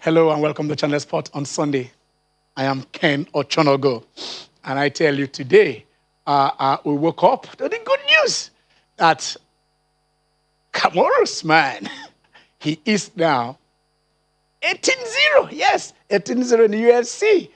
Hello and welcome to Channel Sport on Sunday. I am Ken Ochonogo, and I tell you today, we woke up to the good news that Kamoro's man, he is now 18-0. Yes, 18-0 in the UFC.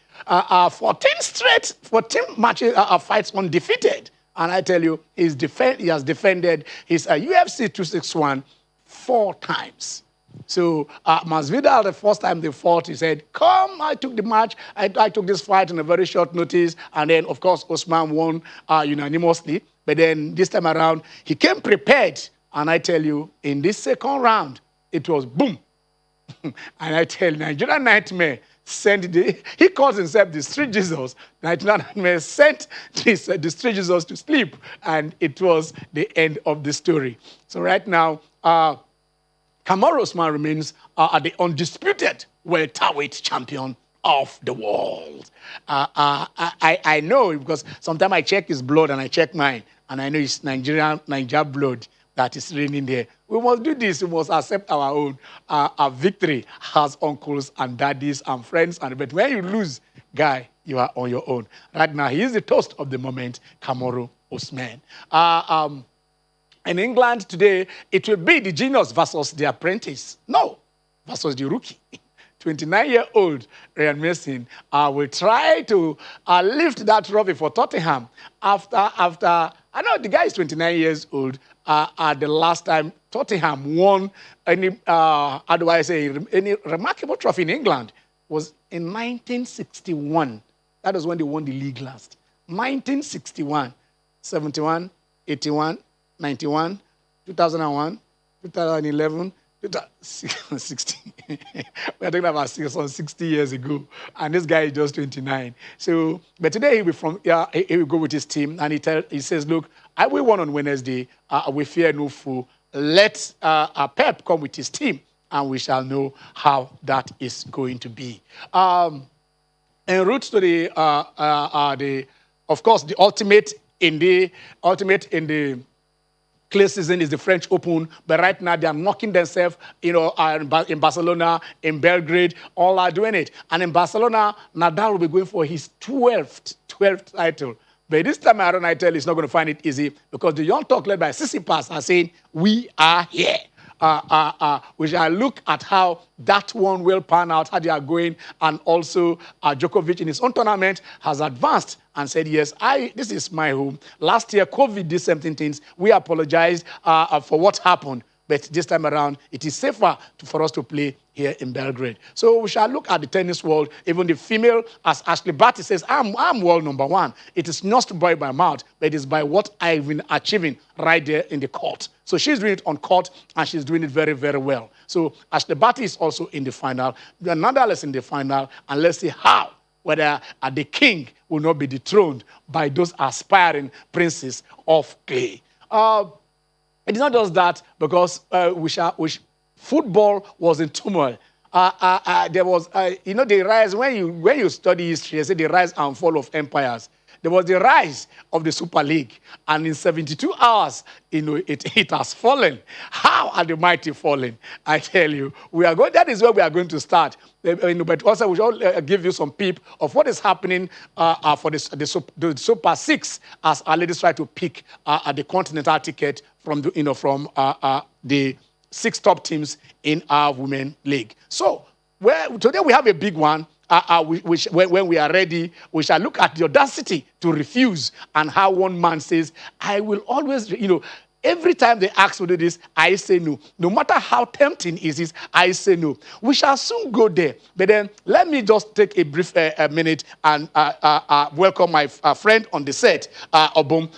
14 matches, fights undefeated. And I tell you, he has defended his UFC 261 4 times. So Masvidal, the first time they fought, he said, come, I took the match. I took this fight on a very short notice. And then, of course, Usman won unanimously. But then this time around, he came prepared. And I tell you, in this second round, it was boom. And I tell you, Nigerian Nightmare he calls himself the Street Jesus. Nigerian Nightmare sent the Street Jesus to sleep. And it was the end of the story. So right now, Kamaru Usman remains the undisputed welterweight champion of the world. I know because sometimes I check his blood and I check mine, and I know it's Niger blood that is reigning there. We must do this. We must accept our own victory as uncles and daddies and friends. But when you lose, guy, you are on your own. Right now, he is the toast of the moment, Kamaru Usman. In England today, it will be the genius versus the apprentice. No, versus the rookie. 29-year-old Ryan Mason will try to lift that trophy for Tottenham after I know the guy is 29 years old. The last time Tottenham won any remarkable trophy in England was in 1961. That was when they won the league last. 1961, 71, 81, 91, 2001, 2011, 2016. We're talking about 60 years ago, and this guy is just 29. So, but today he will go with his team, and he says, "Look, I will won on Wednesday. We fear no foe. Let Pep come with his team, and we shall know how that is going to be." En route to of course, the ultimate in the clay season is the French Open, but right now they are knocking themselves, in Barcelona, in Belgrade, all are doing it. And in Barcelona, Nadal will be going for his 12th title. But this time around, I tell you, he's not going to find it easy because the young talk led by Tsitsipas are saying, we are here. We shall look at how that one will pan out, how they are going, and also Djokovic in his own tournament has advanced and said, yes, this is my home. Last year, COVID did certain things. We apologized for what happened, but this time around, it is safer for us to play here in Belgrade. So we shall look at the tennis world, even the female, as Ashley Barty says, I'm world number 1. It is not by my mouth, but it is by what I've been achieving right there in the court. So she's doing it on court, and she's doing it very, very well. So Ashley Barty is also in the final. Nadal is in the final, and let's see how, whether the king will not be dethroned by those aspiring princes of clay. It is not just that, because football was in turmoil. There was, the rise, when you study history, I say the rise and fall of empires. There was the rise of the Super League, and in 72 hours, it has fallen. How are the mighty fallen? I tell you, that is where we are going to start. But also, we shall give you some peep of what is happening for the Super 6 as our ladies try to pick the continental ticket from the 6 top teams in our women league. So, today we have a big one. When we are ready, we shall look at the audacity to refuse, and how one man says, I will always, every time they ask to do this, I say no. No matter how tempting it is, I say no. We shall soon go there. But then let me just take a brief minute and welcome my friend on the set, Obum,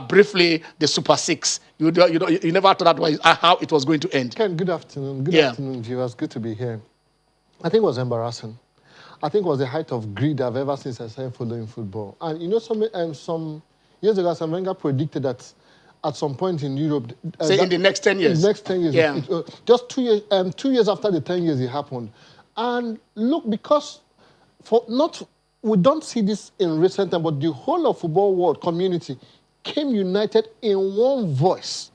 briefly, the Super 6. You never thought that was how it was going to end. Ken, good afternoon. Good afternoon, viewers. Good to be here. I think it was embarrassing. I think it was the height of greed I've ever since I started following football. And some years ago, Arsene Wenger predicted that at some point in Europe... in the next 10 years. In the next 10 years. Yeah. Just 2 years, 2 years after the 10 years it happened. And look, because we don't see this in recent time, but the whole of football world community came united in one voice,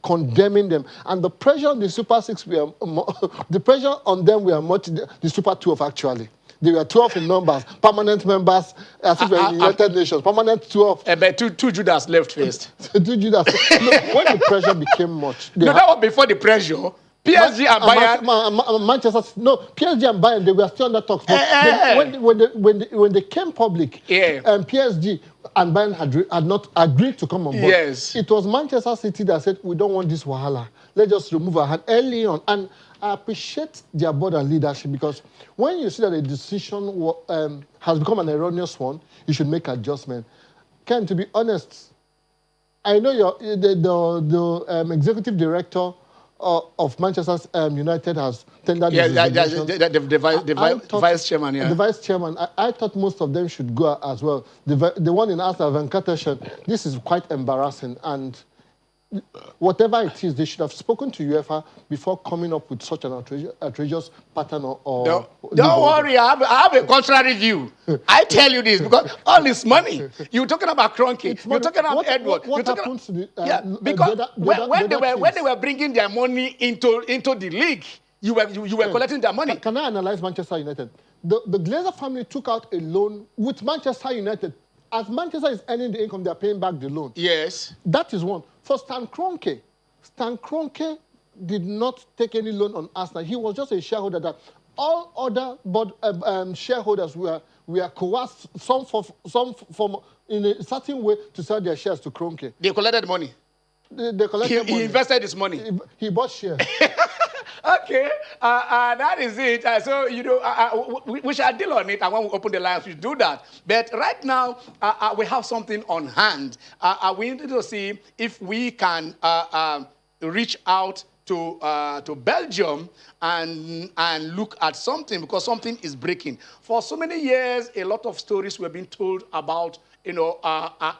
condemning them. And the pressure on the Super 6, the pressure on them were much, the Super 12 actually. They were 12 in numbers, permanent members, as if in the United Nations, permanent 12. But two Judas left first. Two Judas. When the pressure became much. No, that was before the pressure. PSG and Bayern. Manchester, no, PSG and Bayern, they were still under talks. But when they came public, PSG and Bayern had not agreed to come on board. Yes. It was Manchester City that said, we don't want this wahala. Let's just remove our hand early on. And I appreciate their board and leadership, because when you see that a decision has become an erroneous one, you should make adjustment. Ken, to be honest, I know the executive director of Manchester United has tendered the vice chairman. Yeah. The vice chairman. I thought most of them should go as well. The one in Arsenal, Venkateshan, this is quite embarrassing. And whatever it is, they should have spoken to UEFA before coming up with such an outrageous pattern or don't worry, I have a contrary view. I tell you this, because all this money, you're talking about Kroenke, you're talking about Edward. What happens to the... because when they were bringing their money into the league, you were collecting their money. Can I analyze Manchester United? The Glazer family took out a loan with Manchester United. As Manchester is earning the income, they're paying back the loan. Yes. That is one. For Stan Kroenke did not take any loan on Arsenal. He was just a shareholder. That all other shareholders were coerced, some in a certain way, to sell their shares to Kroenke. They collected money. They collected money. He invested his money. He bought shares. Okay, that is it. So, you know, we shall deal on it, and when we open the lines, we do that. But right now, we have something on hand. We need to see if we can reach out to Belgium and look at something, because something is breaking. For so many years, a lot of stories were being told about, you know,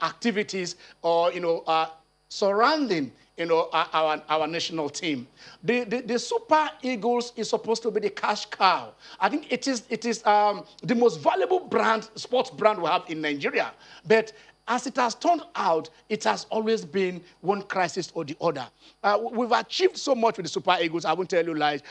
activities or, you know, surrounding, you know, our national team. The Super Eagles is supposed to be the cash cow. I think it is the most valuable brand, sports brand we have in Nigeria. But as it has turned out, it has always been one crisis or the other. We've achieved so much with the Super Eagles, I won't tell you lies.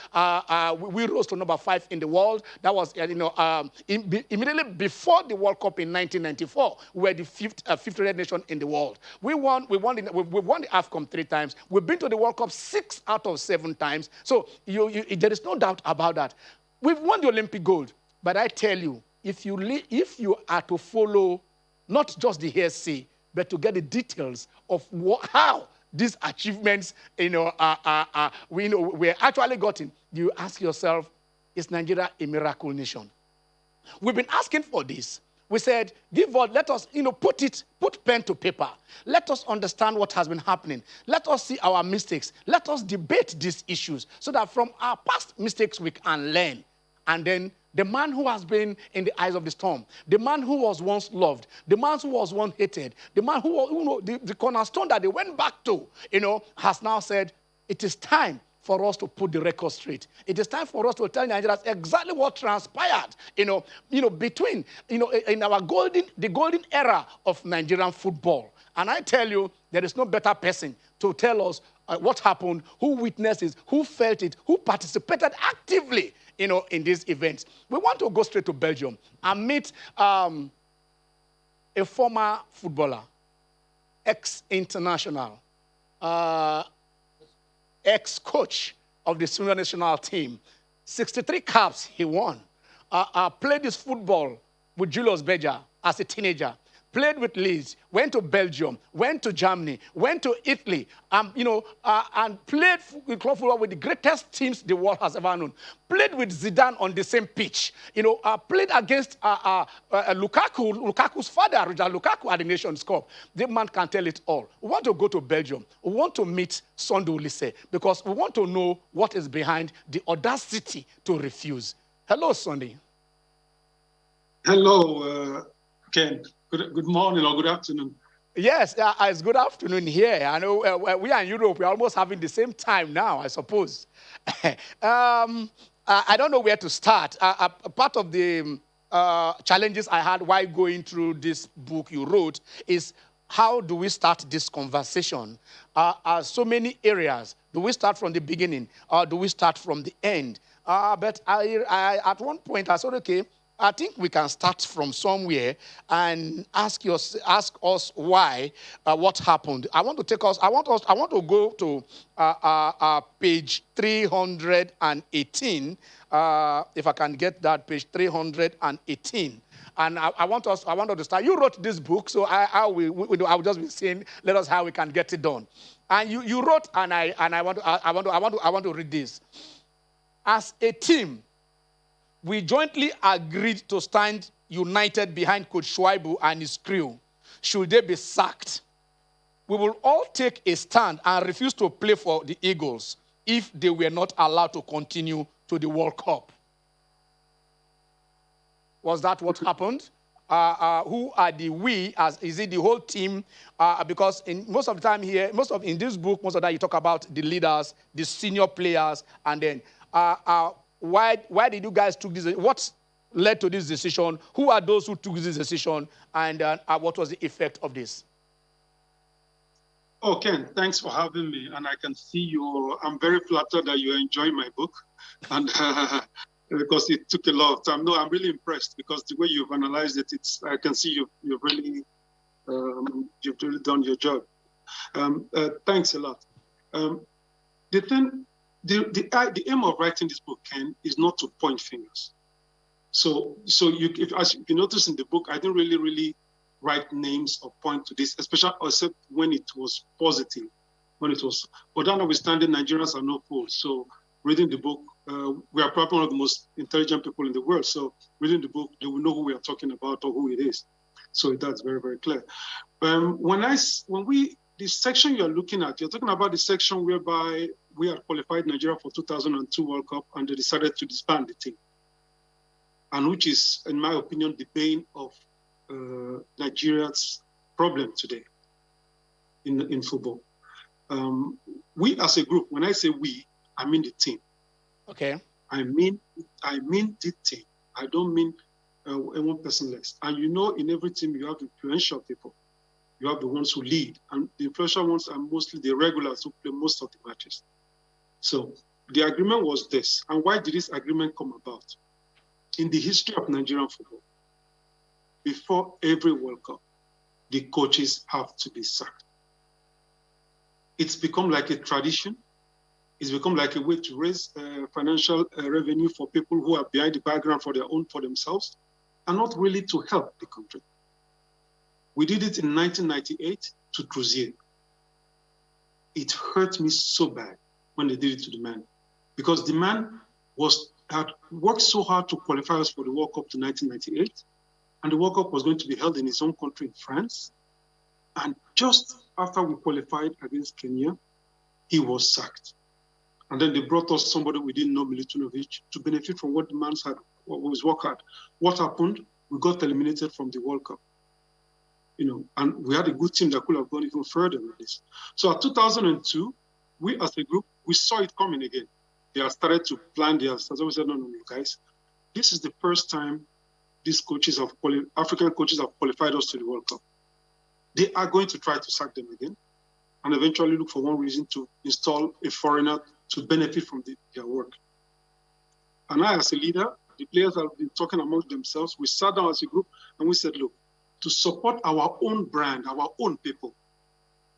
We rose to number 5 in the world. That was, you know, immediately before the World Cup in 1994. We were the fifth rated nation in the world. We won the AFCON 3 times. We've been to the World Cup 6 out of 7 times. So there is no doubt about that. We've won the Olympic gold. But I tell you, if you are to follow not just the hearsay, but to get the details of how these achievements, you know, we're actually gotten, you ask yourself, is Nigeria a miracle nation? We've been asking for this. We said, let us, you know, put pen to paper. Let us understand what has been happening. Let us see our mistakes. Let us debate these issues so that from our past mistakes we can learn. And then the man who has been in the eyes of the storm, the man who was once loved, the man who was once hated, the man who was, you know, the cornerstone that they went back to, you know, has now said, it is time for us to put the record straight. It is time for us to tell Nigerians exactly what transpired, you know, between, you know, in our the golden era of Nigerian football. And I tell you, there is no better person to tell us what happened, who witnessed it, who felt it, who participated actively, you know, in these events. We want to go straight to Belgium and meet a former footballer, ex-international, ex-coach of the senior national team. 63 caps he won. Played his football with Julius Berger as a teenager. Played with Leeds, went to Belgium, went to Germany, went to Italy, you know, and played club football with the greatest teams the world has ever known. Played with Zidane on the same pitch. You know, played against Lukaku's father, Roger Lukaku, at the Nations Cup. The man can tell it all. We want to go to Belgium. We want to meet Sunday Oliseh because we want to know what is behind the audacity to refuse. Hello, Sunday. Hello, Ken. Good morning or good afternoon. Yes, it's good afternoon here. I know we are in Europe. We're almost having the same time now, I suppose. I don't know where to start. Part of the challenges I had while going through this book you wrote is how do we start this conversation? So many areas. Do we start from the beginning or do we start from the end? But at one point, I said, okay, I think we can start from somewhere and ask us why, what happened. I want to go to page 318. If I can get that, page 318. And I want us to start. You wrote this book, so I will just be saying, let us how we can get it done. And you wrote, and I want to read this. As a team, we jointly agreed to stand united behind Coach Shuaibu and his crew. Should they be sacked, we will all take a stand and refuse to play for the Eagles if they were not allowed to continue to the World Cup. Was that what happened? Who are the we? Is it the whole team? Because most of the time here, in this book, most of that you talk about the leaders, the senior players, and then why did you guys took this? What led to this decision? Who are those who took this decision? And what was the effect of this? Oh, Ken, thanks for having me. And I can see I'm very flattered that you're enjoying my book. And because it took a lot of time. No, I'm really impressed because the way you've analyzed it, I can see you've really done your job. Thanks a lot. The aim of writing this book, Ken, is not to point fingers. So if you notice in the book, I didn't really write names or point to this, especially except when it was positive, but then notwithstanding, Nigerians are no fools. So reading the book, we are probably one of the most intelligent people in the world. So reading the book, they will know who we are talking about or who it is. So that's very, very clear. The section you're looking at, you're talking about the section whereby we had qualified Nigeria for 2002 World Cup and they decided to disband the team. And which is, in my opinion, the bane of Nigeria's problem today in football. We as a group, when I say we, I mean the team. Okay. I mean the team. I don't mean one person less. And in every team you have influential people. You have the ones who lead, and the influential ones are mostly the regulars who play most of the matches. So the agreement was this. And why did this agreement come about? In the history of Nigerian football, before every World Cup, the coaches have to be sacked. It's become like a tradition. It's become like a way to raise financial revenue for people who are behind the background for themselves, and not really to help the country. We did it in 1998 to Cruzier. It hurt me so bad when they did it to the man, because the man had worked so hard to qualify us for the World Cup to 1998, and the World Cup was going to be held in his own country in France. And just after we qualified against Kenya, he was sacked. And then they brought us somebody we didn't know, Milutinovic, to benefit from what the man's had, what was work hard. What happened? We got eliminated from the World Cup. And we had a good team that could have gone even further with this. So at 2002, we as a group, we saw it coming again. They had started to plan their stuff. So we said, no, guys, this is the first time these African coaches have qualified us to the World Cup. They are going to try to sack them again and eventually look for one reason to install a foreigner to benefit from their work. And I, as a leader, the players have been talking amongst themselves. We sat down as a group and we said, look, to support our own brand, our own people,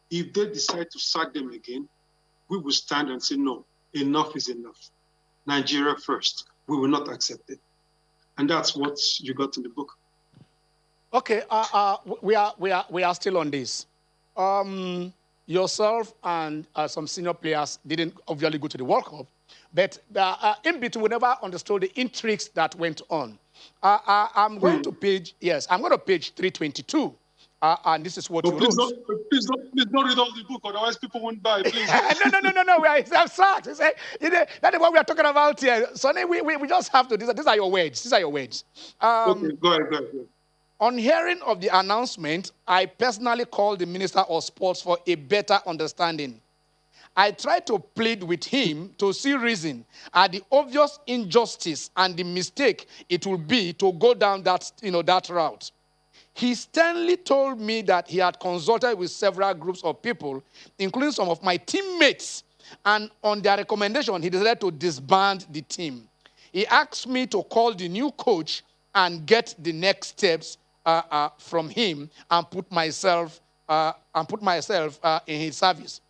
if they decide to sack them again, we will stand and say, no, enough is enough. Nigeria first. We will not accept it. And that's what you got in the book. Okay, we are still on this. Yourself and some senior players didn't obviously go to the World Cup, but in between, we never understood the intrigues that went on. I'm going to page 322, and this is what you wrote. Please don't read all the book, otherwise people won't buy. Please. No. I'm sorry. That is what we are talking about here. Sonny, we just have to. These are your words. Okay, go ahead. On hearing of the announcement, I personally called the Minister of Sports for a better understanding. I tried to plead with him to see reason at the obvious injustice and the mistake it will be to go down that route. He sternly told me that he had consulted with several groups of people, including some of my teammates, and on their recommendation, he decided to disband the team. He asked me to call the new coach and get the next steps from him and put myself in his service.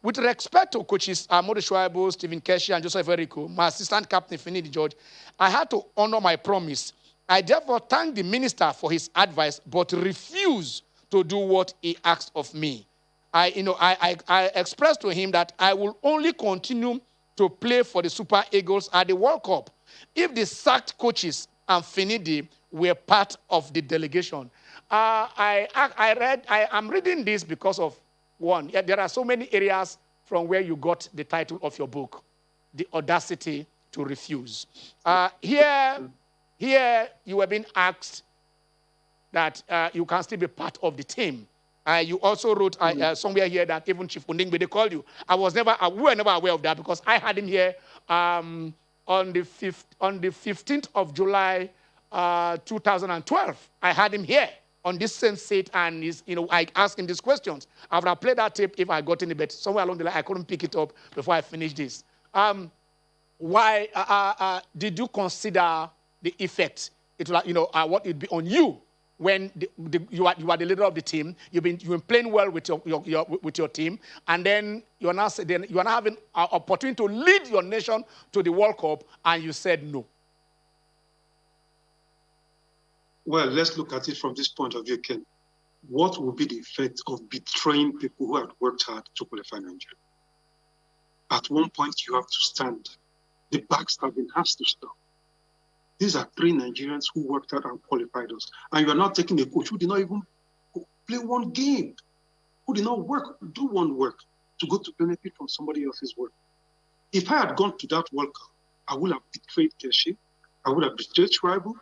With respect to coaches Modu Shuaibu, Stephen Keshi, and Joseph Eriko, my assistant captain, Finidi George, I had to honor my promise. I therefore thanked the minister for his advice, but refused to do what he asked of me. I expressed to him that I will only continue to play for the Super Eagles at the World Cup if the sacked coaches and Finidi were part of the delegation. I'm reading this because of one. There are so many areas from where you got the title of your book, The Audacity to Refuse. Here you were being asked that you can still be part of the team. You also wrote somewhere here that even Chief Undingbe, they called you. we were never aware of that because I had him here on the 15th of July, 2012. I had him here on this same seat, and I asked him these questions. I would have played that tape if I got in it, but somewhere along the line I couldn't pick it up before I finished this. Why did you consider the effect what it would be on you when you are the leader of the team? You've been playing well with your team, and then you are now having an opportunity to lead your nation to the World Cup, and you said no. Well, let's look at it from this point of view, Ken. What would be the effect of betraying people who had worked hard to qualify Nigeria? At one point, you have to stand. The backstabbing has to stop. These are 3 Nigerians who worked hard and qualified us. And you are not taking a coach who did not even play one game, who did not do one work to go to benefit from somebody else's work. If I had gone to that World Cup, I would have betrayed Keshi, I would have betrayed Shuaibu,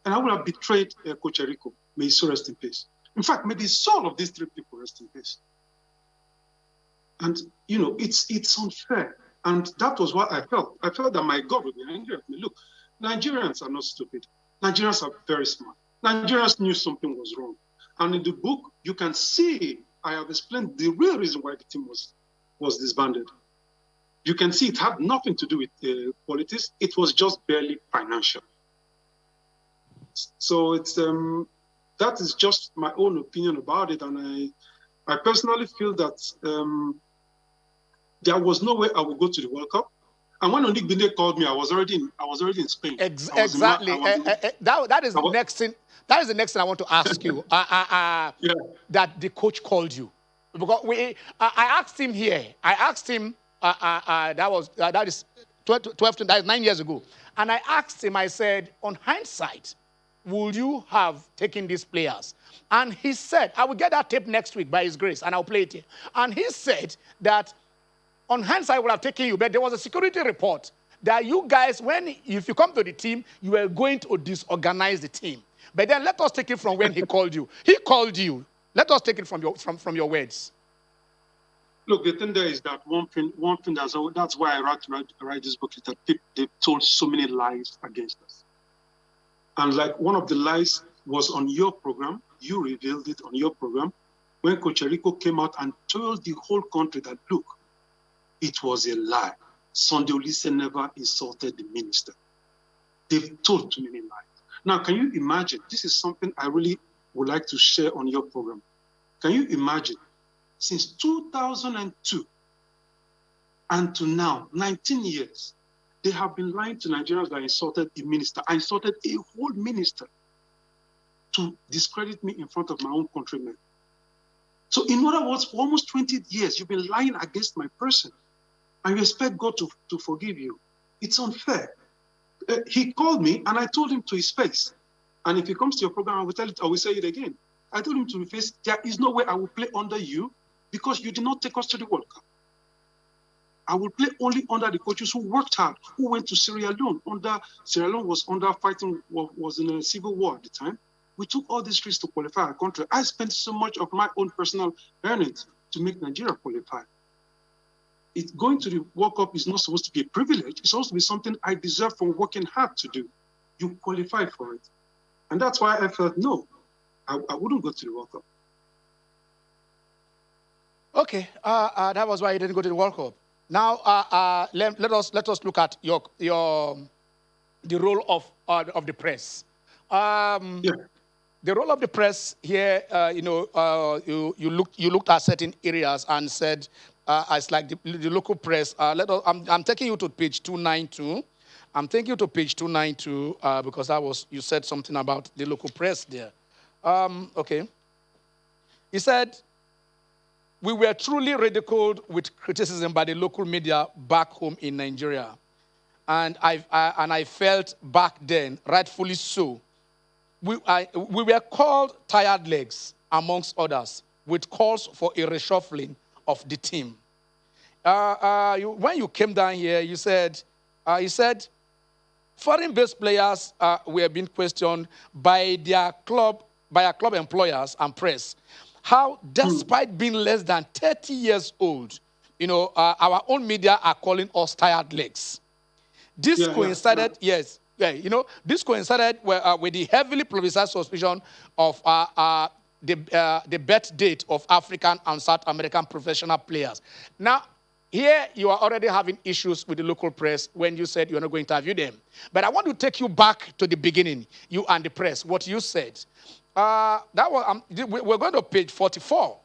and I would have betrayed Coach Eriko. May his soul rest in peace. In fact, may the soul of these 3 people rest in peace. And, it's unfair. And that was what I felt. I felt that my God would be angry at me. Look, Nigerians are not stupid. Nigerians are very smart. Nigerians knew something was wrong. And in the book, you can see I have explained the real reason why the team was disbanded. You can see it had nothing to do with politics. It was just barely financial. So that is just my own opinion about it. And I personally feel that there was no way I would go to the World Cup. And when Onik Binde called me, I was already in Spain. Exactly. That is the next thing. That is the next thing I want to ask you. That the coach called you, because I asked him here. I asked him that is 9 years ago, and I asked him. I said, on hindsight, would you have taken these players? And he said, I will get that tape next week by his grace, and I'll play it here. And he said that on hindsight, I would have taken you, but there was a security report that you guys, if you come to the team, you were going to disorganize the team. But then let us take it from when he called you. He called you. Let us take it from your words. Look, the thing there is that one thing that's why I write this book is that they've told so many lies against us. And like one of the lies was on your program. You revealed it on your program when Coach Eriko came out and told the whole country that, look, it was a lie. Sunday Oliseh never insulted the minister. They've told too many lies. Now, can you imagine? This is something I really would like to share on your program. Can you imagine? Since 2002 and to now, 19 years, they have been lying to Nigerians that insulted a minister. I insulted a whole minister to discredit me in front of my own countrymen. So in other words, for almost 20 years, you've been lying against my person. And you expect God to forgive you. It's unfair. He called me and I told him to his face. And if he comes to your program, I will say it again. I told him to his face, there is no way I will play under you because you did not take us to the World Cup. I will play only under the coaches who worked hard, who went to Sierra Leone. Sierra Leone was in a civil war at the time. We took all these risks to qualify our country. I spent so much of my own personal earnings to make Nigeria qualify. Going to the World Cup is not supposed to be a privilege. It's supposed to be something I deserve from working hard to do. You qualify for it. And that's why I felt, no, I wouldn't go to the World Cup. Okay, that was why you didn't go to the World Cup. Now, let us look at the role of the press. The role of the press here, you looked at certain areas and said it's like the local press. I'm taking you to page 292. I'm taking you to page 292 because you said something about the local press there. Okay. He said, we were truly ridiculed with criticism by the local media back home in Nigeria. And I felt back then, rightfully so, we were called tired legs, amongst others, with calls for a reshuffling of the team. When you came down here, you said foreign-based players were being questioned by our club employers and press. How, despite being less than 30 years old, our own media are calling us tired legs. This coincided, this coincided with the heavily publicized suspicion of the birth date of African and South American professional players. Now, here you are already having issues with the local press when you said you're not going to interview them. But I want to take you back to the beginning, you and the press, what you said. We're going to page 44,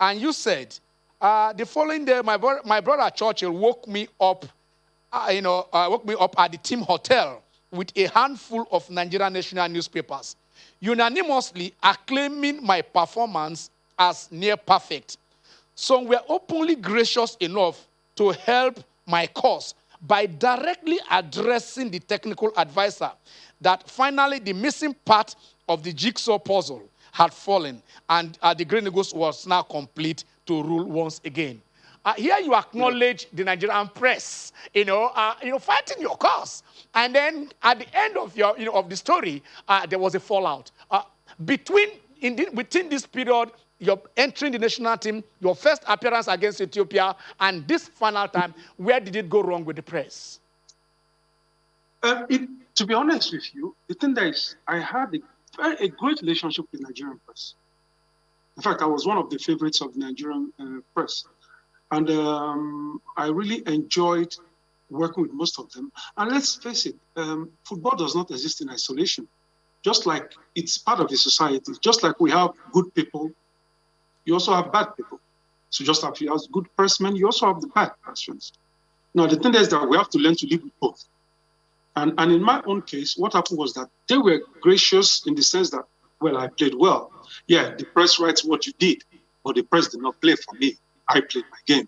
and you said, the following day, my brother Churchill woke me up at the team hotel with a handful of Nigerian national newspapers, unanimously acclaiming my performance as near perfect. Some were openly gracious enough to help my cause by directly addressing the technical advisor that finally the missing part of the jigsaw puzzle had fallen, and the Green Eagles was now complete to rule once again. Here you acknowledge the Nigerian press, fighting your cause, and then at the end of of the story, there was a fallout within this period. You're entering the national team, your first appearance against Ethiopia, and this final time. Where did it go wrong with the press? To be honest with you, the thing that is, I had a great relationship with Nigerian press. In fact, I was one of the favorites of the Nigerian press. And I really enjoyed working with most of them. And let's face it, football does not exist in isolation. Just like it's part of the society, just like we have good people, you also have bad people. So just like you have good pressmen, you also have the bad pressmen. Now, the thing is that we have to learn to live with both. And in my own case, what happened was that they were gracious in the sense that, well, I played well. Yeah, the press writes what you did, but the press did not play for me. I played my game.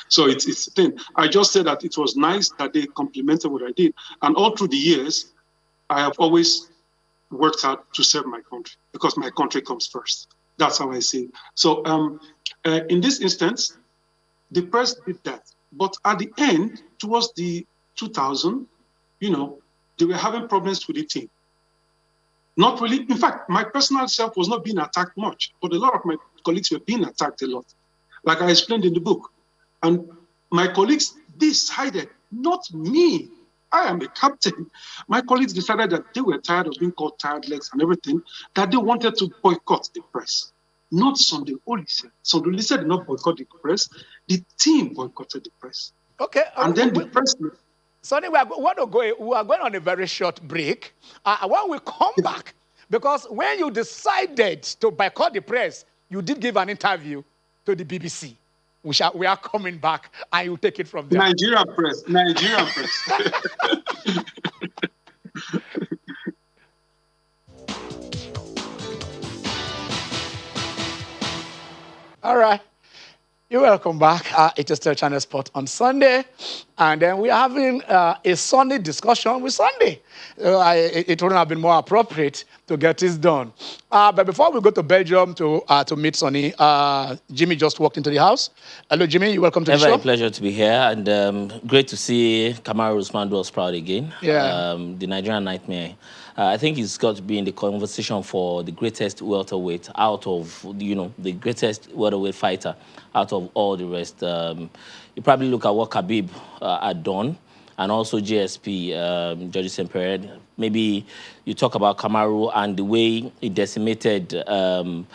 So it's the thing. I just said that it was nice that they complimented what I did. And all through the years, I have always worked hard to serve my country because my country comes first. That's how I see it. So in this instance, the press did that. But at the end, towards the 2000, they were having problems with the team. Not really. In fact, my personal self was not being attacked much, but a lot of my colleagues were being attacked a lot, like I explained in the book. And my colleagues decided, not me, I am a captain. My colleagues decided that they were tired of being called tired legs and everything, that they wanted to boycott the press. Not Sunday Oliseh. Sunday Oliseh did not boycott the press. The team boycotted the press. Okay. And then the press... Sonny, we are going on a very short break. When we come back, because when you decided to boycott the press, you did give an interview to the BBC. We are coming back, and you take it from there. Nigerian press. All right. You're welcome back. It is still Channel Sport on Sunday. And then we're having a Sunday discussion with Sunday. It wouldn't have been more appropriate to get this done. But before we go to Belgium to meet Sonny, Jimmy just walked into the house. Hello, Jimmy. You're welcome to the show. A pleasure to be here. And great to see Kamaru Usman was proud again. Yeah. The Nigerian nightmare. I think he's got to be in the conversation for the greatest welterweight out of, the greatest welterweight fighter out of all the rest. You probably look at what Khabib had done, and also GSP, George Sempered. Maybe you talk about Kamaru and the way he decimated Oge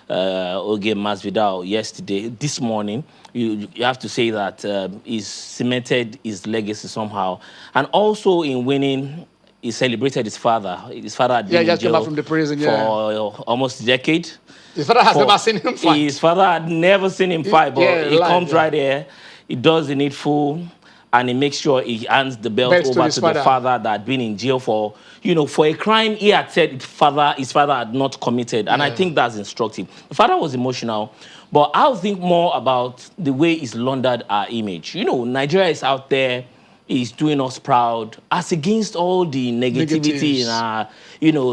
Masvidal yesterday. This morning, you have to say that he's cemented his legacy somehow. And also in winning, he celebrated his father. His father had been in just came jail back from the prison, for almost a decade. His father has never seen him fight. His father had never seen him fight, but he comes right there, he does the needful, and he makes sure he hands the belt over to the father that had been in jail for, for a crime he had said his father had not committed. And I think that's instructive. The father was emotional, but I'll think more about the way he's laundered our image. Nigeria is out there, is doing us proud, as against all the negativity in our,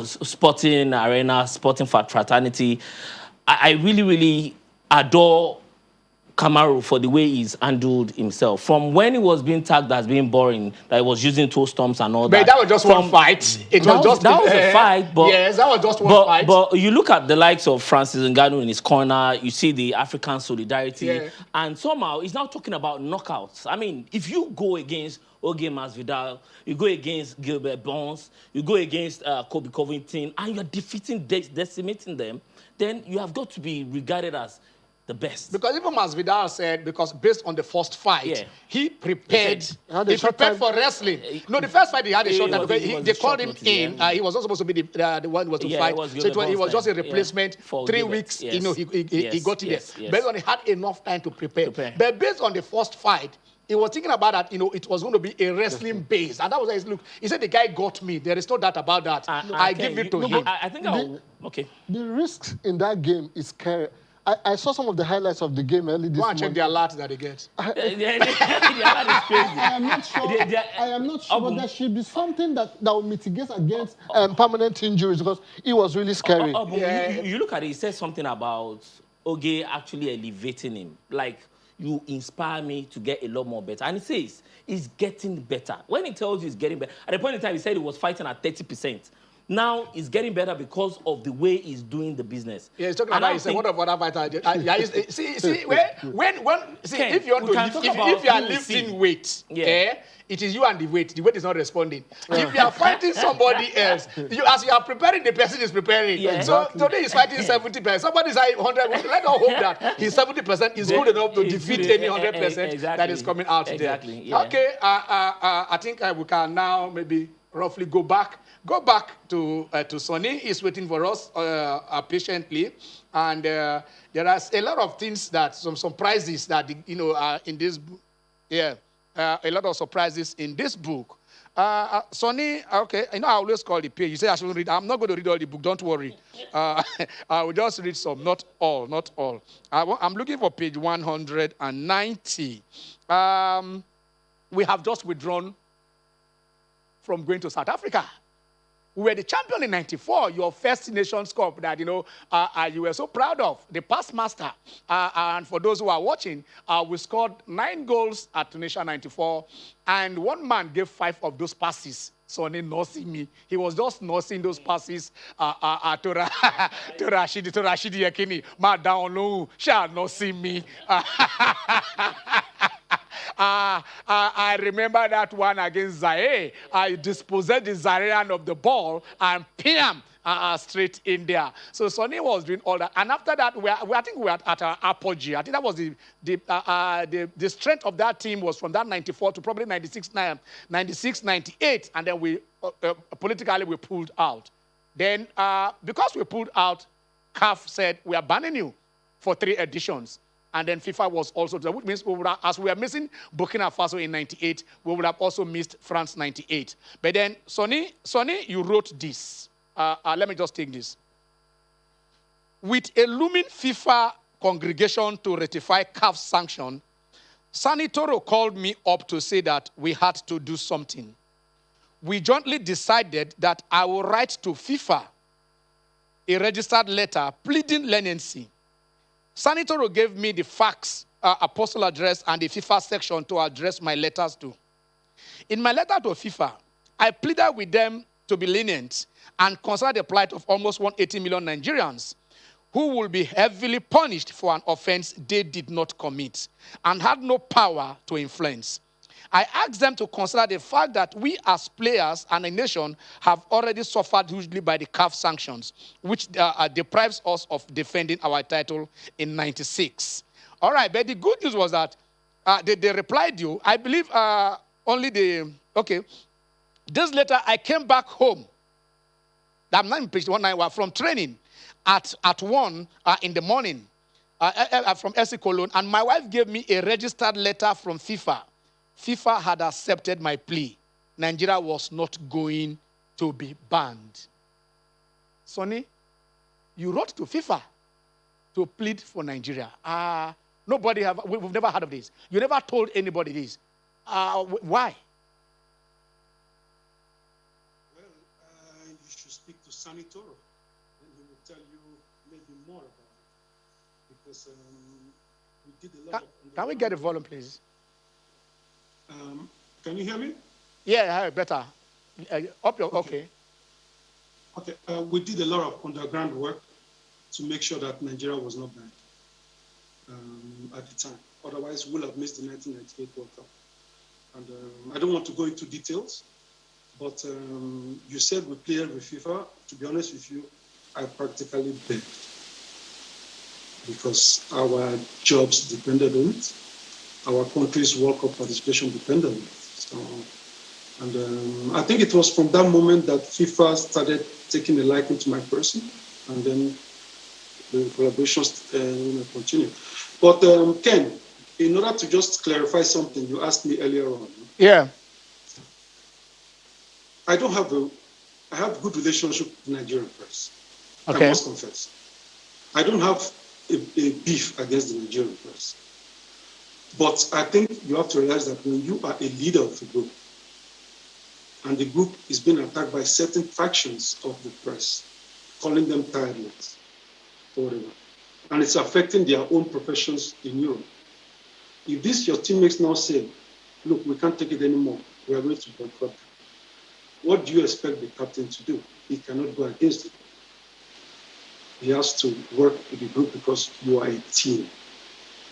sporting arena, sporting fraternity. I really, really adore Kamaru for the way he's handled himself. From when he was being tagged as being boring, that he was using toe stumps and all that. But that was just one fight. That was a fight. But, yes, that was just one fight. But you look at the likes of Francis Ngannou in his corner, you see the African solidarity, and somehow he's now talking about knockouts. I mean, if you go against Oge Masvidal, you go against Gilbert Burns, you go against Kobe Covington, and you're defeating, decimating them, then you have got to be regarded as the best. Because even Masvidal said, because based on the first fight, he prepared. He prepared for wrestling. No, the first fight he had a short time. They called him in. He was not supposed to be the one who was to fight. So he was just a replacement. 3 weeks, he got in there. Based on he had enough time to prepare. But based on the first fight, he was thinking about that, it was going to be a wrestling base. And that was his look. He said, the guy got me. There is no doubt about that. I give it to him. I think okay. The risks in that game is scary. I saw some of the highlights of the game early this morning. Go and check the alert that they get. The alert is crazy. I am not sure. I am not sure, but there should be something that will mitigate against permanent injuries, because it was really scary. You look at it, he says something about Oge actually elevating him. Like, you inspire me to get a lot more better. And he says he's getting better. When he tells you he's getting better, at the point in time he said he was fighting at 30%. Now he's getting better because of the way he's doing the business. Yeah, he's talking about. He said, "What about that fighter?" See, if you want to lift, if you are lifting weight, it is you and the weight. The weight is not responding. If you are fighting somebody else, as you are preparing, the person is preparing. Yeah. So today he's fighting 70%. Somebody is like 100. Let us hope that his 70% is good enough to defeat any 100% that is coming out there. Yeah. Okay, I think we can now maybe roughly go back to Sonny. He's waiting for us patiently, and there are a lot of things that some surprises that in this book. A lot of surprises in this book. Sonny, okay, I always call the page. You say I should read. I'm not going to read all the book. Don't worry. I will just read some, not all. I'm looking for page 190. We have just withdrawn from going to South Africa. We were the champion in '94, your first Nations Cup that, you were so proud of, the past master. And for those who are watching, we scored 9 goals at Tunisia '94, and one man gave 5 of those passes. Sonny nursing me. He was just nursing those passes to Rashidi Yakini. Ma down low, shall not see me. I remember that one against Zaire. I dispossessed the Zairean of the ball and pam straight in there. So Sonny was doing all that. And after that, I think we were at our apogee. I think that was the strength of that team was from that 94 to probably 96, 98. And then we, politically, we pulled out. Then, because we pulled out, CAF said, we are banning you for 3 editions. And then FIFA was also, which means as we are missing Burkina Faso in '98, we would have also missed France '98. But then, Sonny, you wrote this. Let me just take this. With a looming FIFA congregation to ratify CAF's sanction, Sani Toro called me up to say that we had to do something. We jointly decided that I will write to FIFA a registered letter pleading leniency. Sani Toro gave me the fax, postal address, and the FIFA section to address my letters to. In my letter to FIFA, I pleaded with them to be lenient and consider the plight of almost 180 million Nigerians who will be heavily punished for an offense they did not commit and had no power to influence. I asked them to consider the fact that we as players and a nation have already suffered hugely by the CAF sanctions, which deprives us of defending our title in 96. All right, but the good news was that they replied you. I believe Days later, I came back home. I'm not in page 191 from training at 1 in the morning from SC Cologne, and my wife gave me a registered letter from FIFA. FIFA had accepted my plea. Nigeria was not going to be banned. Sonny, you wrote to FIFA to plead for Nigeria. We've never heard of this. You never told anybody this. Why? Well, you should speak to Sanitoro, and he will tell you maybe more about it. Because we did a lot of... Can we get a volume, please? Can you hear me? Yeah, better. Okay. Okay, we did a lot of underground work to make sure that Nigeria was not banned at the time. Otherwise, we'll have missed the 1998 World Cup. And I don't want to go into details, but you said we played with FIFA. To be honest with you, I practically begged because our jobs depended on it. Our country's World Cup participation depended on it. So, and I think it was from that moment that FIFA started taking a liking to my person, and then the collaborations continued. But Ken, in order to just clarify something you asked me earlier on. Yeah. I have good relationship with Nigerian press. Okay. I must confess. I don't have a beef against the Nigerian press. But I think you have to realize that when you are a leader of the group, and the group is being attacked by certain factions of the press, calling them tireless, or whatever, and it's affecting their own professions in Europe. If this your teammates now say, look, we can't take it anymore, we are going to boycott them, what do you expect the captain to do? He cannot go against it. He has to work with the group because you are a team.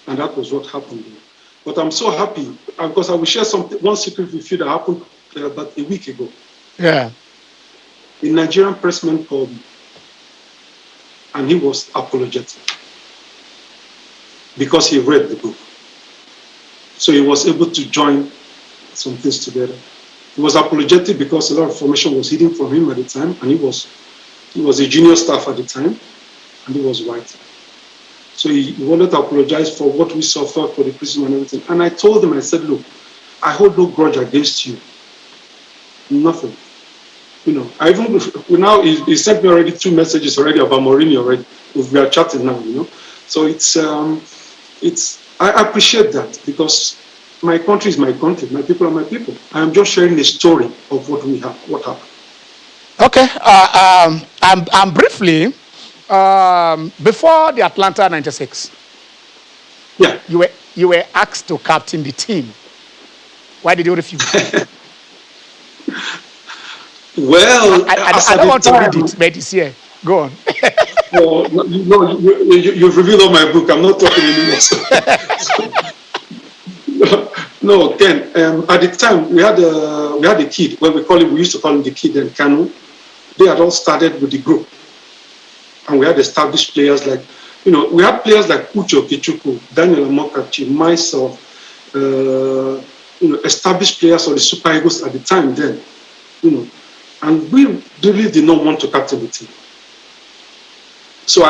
And that was what happened there. But I'm so happy because I will share one secret with you that happened about a week ago. Yeah. A Nigerian pressman called me, and he was apologetic because he read the book. So he was able to join some things together. He was apologetic because a lot of information was hidden from him at the time, and he was a junior staff at the time, and he was white. So he wanted to apologize for what we suffered, for the criticism and everything. And I told him, I said, look, I hold no grudge against you. Nothing. Now he sent me already 2 messages already about Mourinho already. We are chatting now, So I appreciate that because my country is my country, my people are my people. I am just sharing the story of what we have, what happened. Okay. I'm briefly, before the Atlanta 96, yeah, you were asked to captain the team. Why did you refuse? Well, I don't want to read it, but it's here. Go on. Well, no, you've reviewed all my book. I'm not talking anymore. No, Ken. At the time, we had a kid. Well, we used to call him the kid and Kanu. They had all started with the group, and we had established players like, we had players like Ucho Kichuku, Daniel Amokachi, myself, established players of the Super Eagles at the time then, and we really did not want to captain the team. So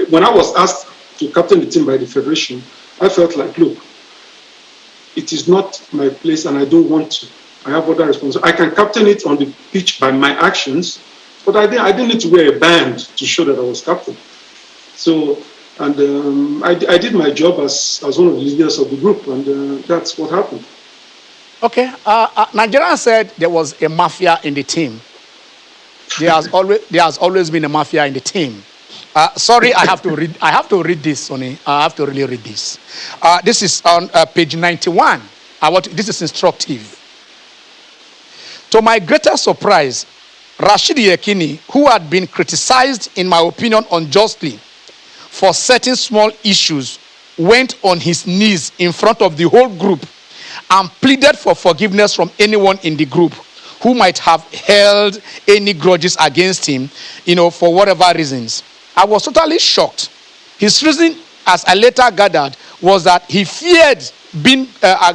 when I was asked to captain the team by the Federation, I felt like, look, it is not my place and I don't want to. I have other responsibilities. I can captain it on the pitch by my actions, but I didn't need to wear a band to show that I was captain. So, and I did my job as one of the leaders of the group, and that's what happened. Okay. Nigeria said there was a mafia in the team. There has always been a mafia in the team. Sorry, I have to read this, Sonny. I have to really read this. This is on page 91. This is instructive. To my greatest surprise, Rashidi Yekini, who had been criticized, in my opinion, unjustly for certain small issues, went on his knees in front of the whole group and pleaded for forgiveness from anyone in the group who might have held any grudges against him, for whatever reasons. I was totally shocked. His reason, as I later gathered, was that he feared being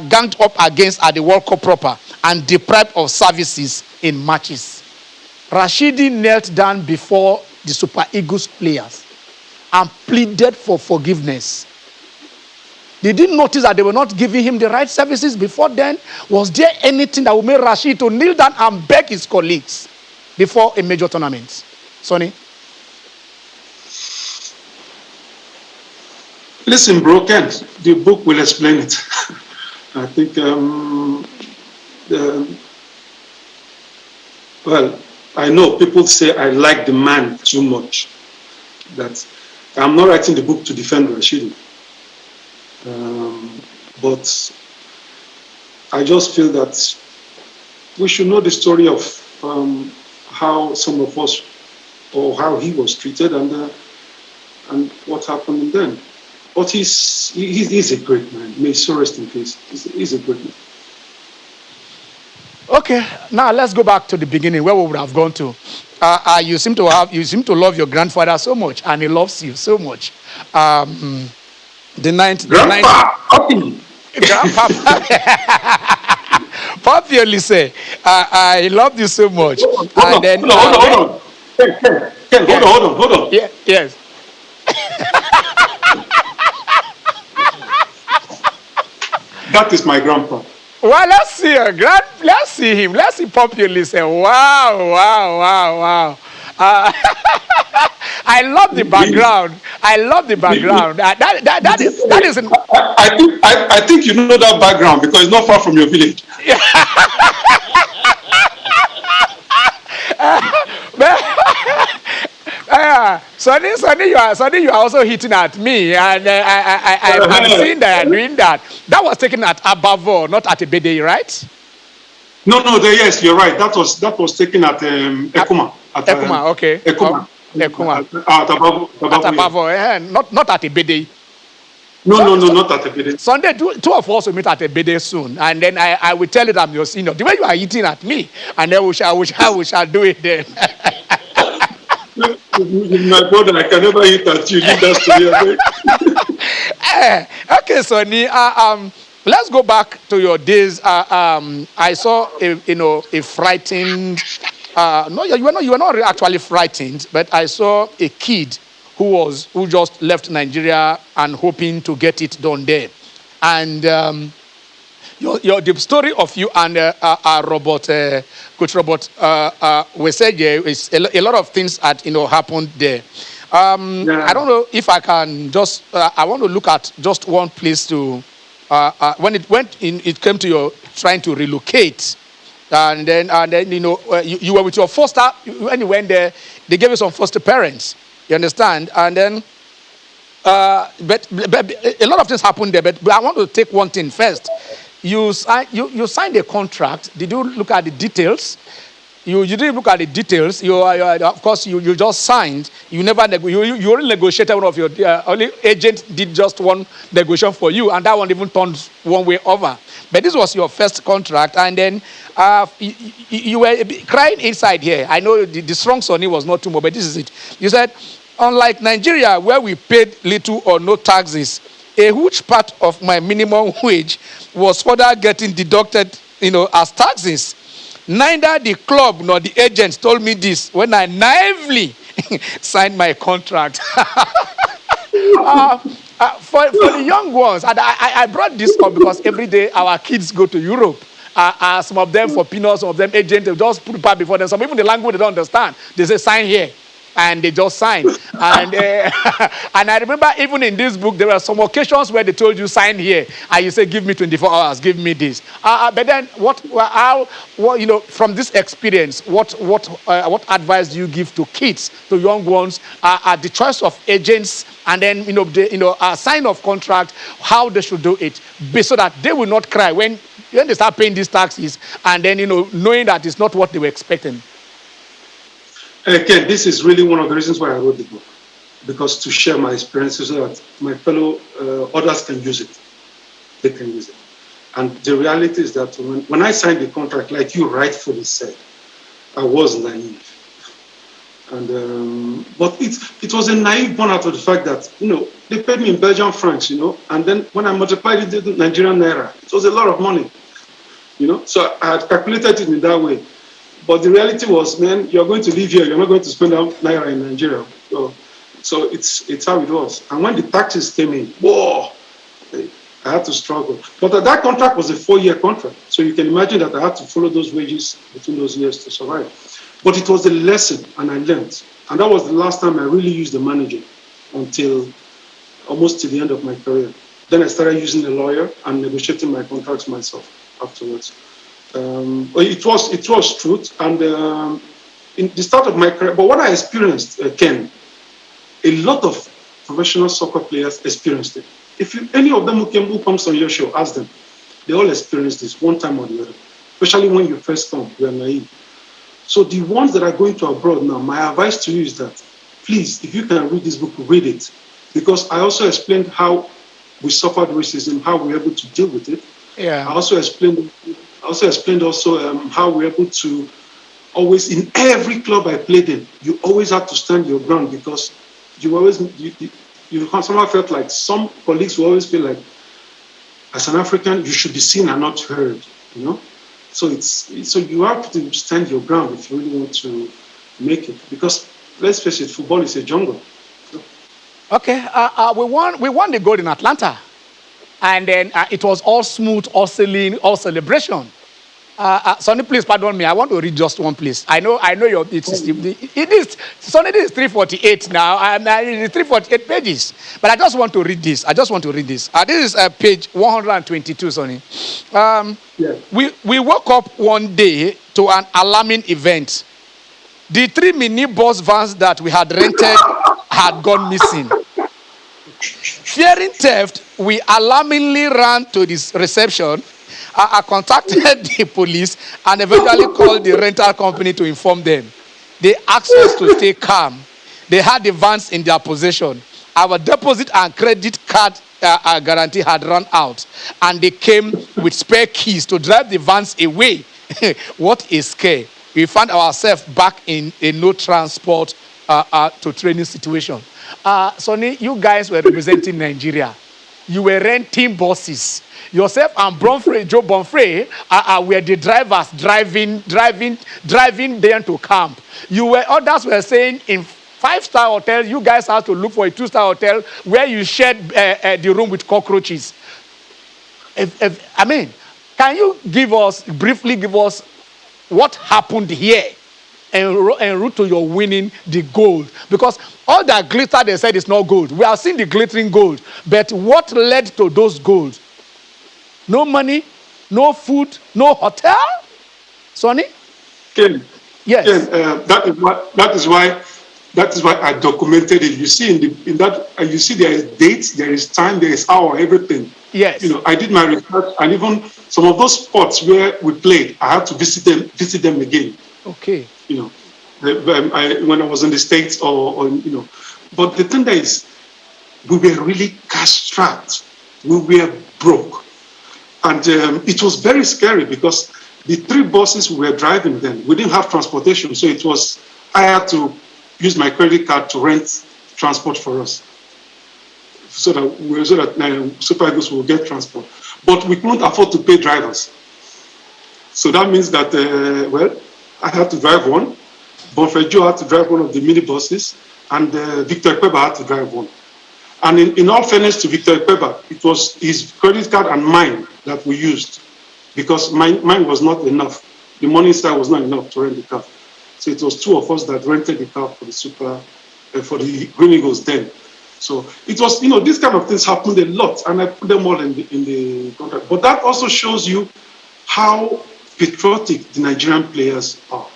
ganged up against at the World Cup proper and deprived of services in matches. Rashidi knelt down before the Super Eagles players and pleaded for forgiveness. They didn't notice that they were not giving him the right services before then. Was there anything that would make Rashid to kneel down and beg his colleagues before a major tournament? Sonny? Listen, bro, Kent, the book will explain it. I think, well, I know people say I like the man too much. That I'm not writing the book to defend Rashidi. But I just feel that we should know the story of how some of us, or how he was treated, and what happened then. But he's a great man. May so rest in peace. He's a great man. Okay, now let's go back to the beginning where we would have gone to. You seem to love your grandfather so much, and he loves you so much. Grandpa, Papi Oliseh, I love you so much. Hold on. Ken, hold on. Yeah, yes. That is my grandpa. Well, let's see him. Let's see Papi Oliseh. Wow. I love the background. That is. I think you know that background because it's not far from your village. Sonny, you are also hitting at me, and I'm seeing that you're doing that. That was taken at Abavo, not at Ebede, right? No, yes, you're right. That was taken at Ekuma. Ekuma, okay. Ekuma. At Abavo, yeah. Not at Ebede. No, not at Ebede. Sunday, two of us will meet at Ebede soon, and then I will tell you that I'm your senior. The way you are hitting at me, and then we shall do it then. My brother, I can never hit at you. Leave that story. Okay, Sonny. Let's go back to your days. I saw a frightened. No, you were not actually frightened, but I saw a kid who just left Nigeria and hoping to get it done there, and the story of you and Coach Robert Weseje is a lot of things that happened there. I don't know if I can just. I want to look at just one place to when it came to your trying to relocate, and then you were with your foster when you went there. They gave you some foster parents. You understand, and then. But a lot of things happened there. But I want to take one thing first. You signed a contract. Did you look at the details? You didn't look at the details. Of course, you just signed. You never you only negotiated. One of your only agent did just one negotiation for you, and that one even turned one way over. But this was your first contract, and then you were crying inside here. I know the strong Sonny was not too much, but this is it. You said, unlike Nigeria, where we paid little or no taxes, a huge part of my minimum wage was further getting deducted, as taxes. Neither the club nor the agents told me this when I naively signed my contract. For the young ones, and I brought this up because every day our kids go to Europe. Some of them for peanuts, some of them agents, they just put it before them. Some even the language they don't understand. They say, sign here. And they just signed. And I remember even in this book, there were some occasions where they told you, sign here. And you say, give me 24 hours, give me this. But then from this experience, what advice do you give to kids, to young ones, the choice of agents, and then, a sign of contract, how they should do it, so that they will not cry when they start paying these taxes, and then, knowing that it's not what they were expecting. Again, this is really one of the reasons why I wrote the book, because to share my experiences so that my fellow others can use it. They can use it. And the reality is that when I signed the contract, like you rightfully said, I was naive. And but it was a naive born out of the fact that, they paid me in Belgian francs, and then when I multiplied it into Nigerian naira, it was a lot of money, So I had calculated it in that way. But the reality was, man, you're going to live here, you're not going to spend out naira in Nigeria. So it's how it was. And when the taxes came in, whoa, I had to struggle. But that contract was a 4-year contract. So you can imagine that I had to follow those wages between those years to survive. But it was a lesson, and I learned. And that was the last time I really used the manager until almost to the end of my career. Then I started using a lawyer and negotiating my contracts myself afterwards. It was truth. And in the start of my career, but what I experienced, Ken, a lot of professional soccer players experienced it. If any of them who comes on your show, ask them. They all experience this one time or the other, especially when you first come, you are naive. So the ones that are going to abroad now, my advice to you is that, please, if you can read this book, read it. Because I also explained how we suffered racism, how we were able to deal with it. Yeah. I also explained how we were able to always, in every club I played in, you always had to stand your ground because you somehow felt like some colleagues will always feel like, as an African, you should be seen and not heard, So you have to stand your ground if you really want to make it. Because let's face it, football is a jungle. Okay, we won the gold in Atlanta, and then it was all smooth, all sailing, all celebration. Sonny, please pardon me. I want to read just one place. I know it is Sonny. This is 348 now. It is 348 pages. But I just want to read this. This is page 122, Sonny. Yeah. We woke up one day to an alarming event. The 3 minibus vans that we had rented had gone missing. Fearing theft, we alarmingly ran to this reception. I contacted the police and eventually called the rental company to inform them. They asked us to stay calm. They had the vans in their possession. Our deposit and credit card guarantee had run out, and they came with spare keys to drive the vans away. What a scare. We found ourselves back in a no transport to training situation. Sonny, you guys were representing Nigeria. You were renting buses. Yourself and Joe Bonfrey were the drivers driving them to camp. Others were saying in 5-star hotels, you guys have to look for a 2-star hotel where you shared the room with cockroaches. Can you briefly give us what happened here en route to your winning the gold? Because all that glitter they said is not gold. We have seen the glittering gold. But what led to those gold? No money, no food, no hotel? Sonny? Ken, yes. Ken, that is why I documented it. You see in that you see there is date, there is time, there is hour, everything. Yes. I did my research, and even some of those spots where we played, I had to visit them again. Okay. When I was in the States but the thing is, we were really cash-strapped. We were broke. And it was very scary because the 3 buses we were driving then, we didn't have transportation. So I had to use my credit card to rent transport for us. So that Super Eagles will get transport. But we couldn't afford to pay drivers. So that means that, I had to drive one. Bonfrey Joe had to drive one of the minibuses. And Victor Kweba had to drive one. And in all fairness to Victor Kweba, it was his credit card and mine that we used because mine was not enough. The money side was not enough to rent the car. So it was 2 of us that rented the car for for the Green Eagles then. So it was, these kind of things happened a lot, and I put them all in the contract. But that also shows you how patriotic the Nigerian players are.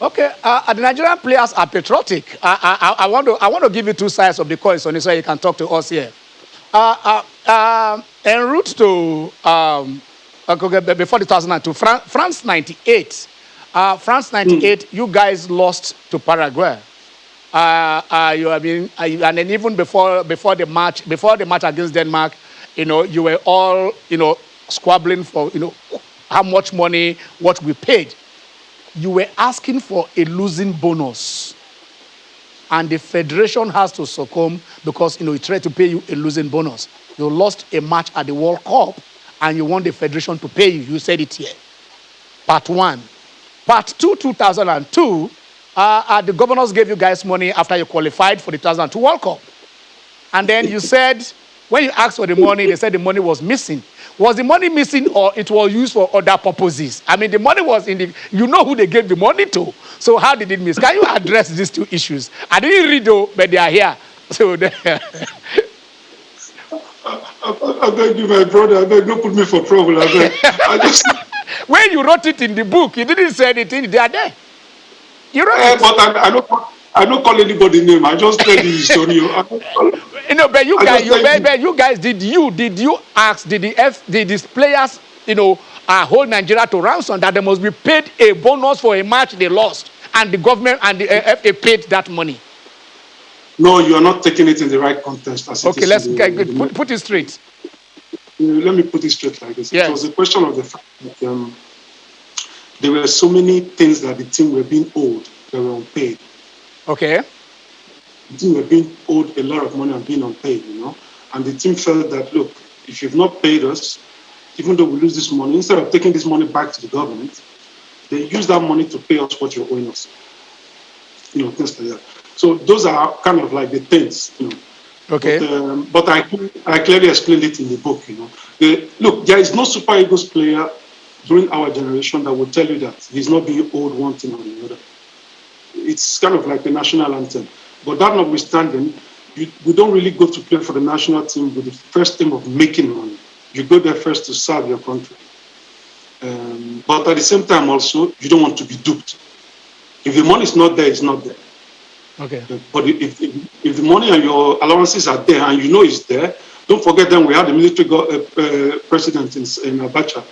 Okay, the Nigerian players are patriotic. I want to give you 2 sides of the coin, so you can talk to us here. En route to before 2002, France 98. You guys lost to Paraguay. And then even before the match against Denmark, you were all squabbling for, how much money, what we paid. You were asking for a losing bonus. And the federation has to succumb because, it tried to pay you a losing bonus. You lost a match at the World Cup and you want the federation to pay you. You said it here. Part 1. Part 2, 2002, the governors gave you guys money after you qualified for the 2002 World Cup. And then you said, when you asked for the money, they said the money was missing. Was the money missing or it was used for other purposes? I mean, the money was in the, who they gave the money to. So how did it miss? Can you address these two issues? I didn't read though, but they are here. So I beg you, my brother, I beg, don't put me for trouble. I beg. When you wrote it in the book, you didn't say anything. They are there. You wrote it. But I don't call anybody name. I just tell the story. But you guys, did you ask, did these players, hold Nigeria to ransom that they must be paid a bonus for a match they lost, and the government and the FA paid that money? No, you are not taking it in the right context. Okay, let's put it straight. Let me put it straight like this. Yes. It was a question of the fact that there were so many things that the team were being owed that were unpaid. Okay. The team were being owed a lot of money and being unpaid, And the team felt that, look, if you've not paid us, even though we lose this money, instead of taking this money back to the government, they use that money to pay us what you're owing us. Things like that. So those are kind of like the things, Okay. But I clearly explained it in the book, Look, there is no Super Eagles player during our generation that will tell you that he's not being owed one thing or the other. It's kind of like the national anthem. But that notwithstanding, we don't really go to play for the national team with the first aim of making money. You go there first to serve your country. But at the same time also, you don't want to be duped. If the money is not there, it's not there. Okay. But if the money and your allowances are there and it's there, don't forget then we had the military president in Abacha.